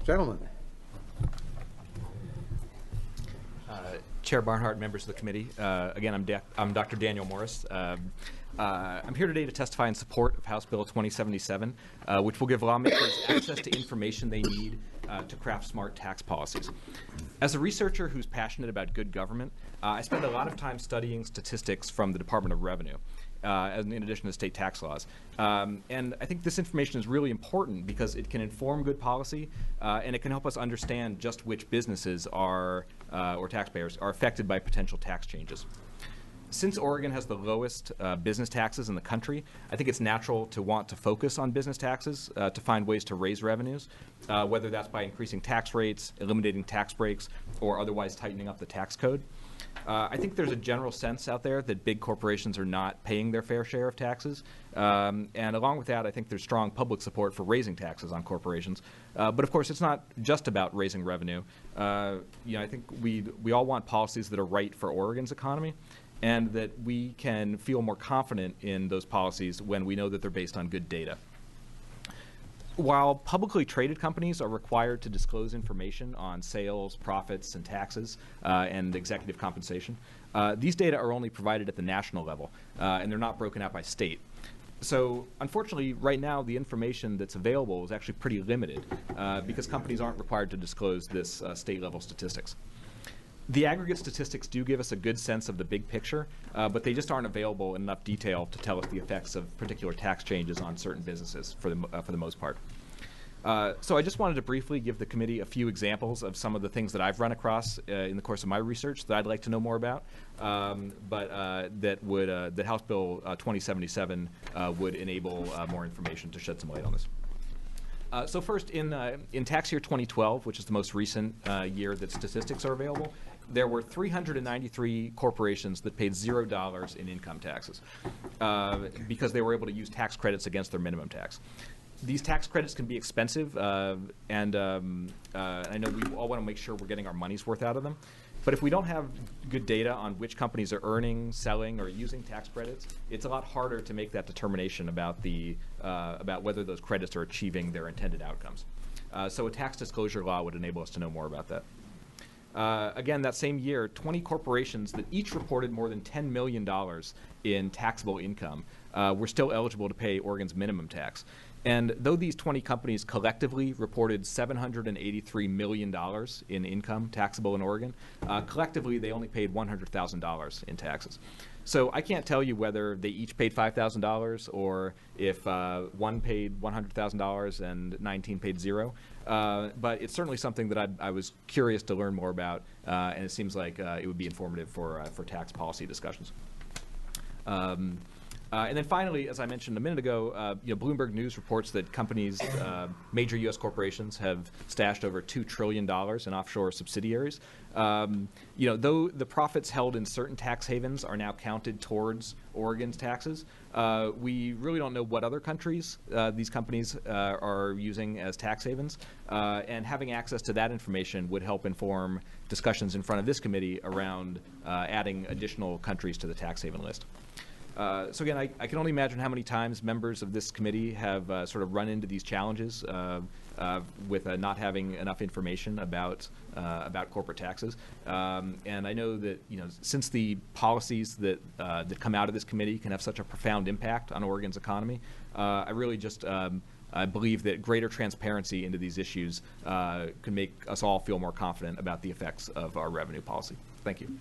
Gentlemen. Chair Barnhart, members of the committee. Again, I'm Dr. Daniel Morris. I'm here today to testify in support of House Bill 2077, which will give lawmakers access to information they need to craft smart tax policies. As a researcher who's passionate about good government, I spend a lot of time studying statistics from the Department of Revenue. In addition to state tax laws. And I think this information is really important because it can inform good policy and it can help us understand just which businesses are, or taxpayers, are affected by potential tax changes. Since Oregon has the lowest business taxes in the country, I think it's natural to want to focus on business taxes to find ways to raise revenues, whether that's by increasing tax rates, eliminating tax breaks, or otherwise tightening up the tax code. I think there's a general sense out there that big corporations are not paying their fair share of taxes. And along with that, I think there's strong public support for raising taxes on corporations. But of course, it's not just about raising revenue. I think we all want policies that are right for Oregon's economy, and that we can feel more confident in those policies when we know that they're based on good data. While publicly traded companies are required to disclose information on sales, profits, and taxes, and executive compensation, these data are only provided at the national level, and they're not broken out by state. So unfortunately, right now, the information that's available is actually pretty limited because companies aren't required to disclose this state-level statistics. The aggregate statistics do give us a good sense of the big picture, but they just aren't available in enough detail to tell us the effects of particular tax changes on certain businesses for the most part. So I just wanted to briefly give the committee a few examples of some of the things that I've run across in the course of my research that I'd like to know more about, that House Bill 2077 would enable more information to shed some light on this. So first, in tax year 2012, which is the most recent year that statistics are available, there were 393 corporations that paid $0 in income taxes because they were able to use tax credits against their minimum tax. These tax credits can be expensive, and I know we all want to make sure we're getting our money's worth out of them. But if we don't have good data on which companies are earning, selling, or using tax credits, it's a lot harder to make that determination about whether those credits are achieving their intended outcomes. So a tax disclosure law would enable us to know more about that. Again, that same year, 20 corporations that each reported more than $10 million in taxable income were still eligible to pay Oregon's minimum tax. And though these 20 companies collectively reported $783 million in income taxable in Oregon, collectively they only paid $100,000 in taxes. So I can't tell you whether they each paid $5,000 or if one paid $100,000 and 19 paid zero. But it's certainly something that I was curious to learn more about, and it seems like it would be informative for tax policy discussions. And then finally, as I mentioned a minute ago, Bloomberg News reports that companies, major U.S. corporations, have stashed over $2 trillion in offshore subsidiaries. Though the profits held in certain tax havens are now counted towards Oregon's taxes, we really don't know what other countries these companies are using as tax havens. And having access to that information would help inform discussions in front of this committee around adding additional countries to the tax haven list. So again, I can only imagine how many times members of this committee have sort of run into these challenges with not having enough information about corporate taxes. And I know that since the policies that come out of this committee can have such a profound impact on Oregon's economy, I really just I believe that greater transparency into these issues can make us all feel more confident about the effects of our revenue policy. Thank you.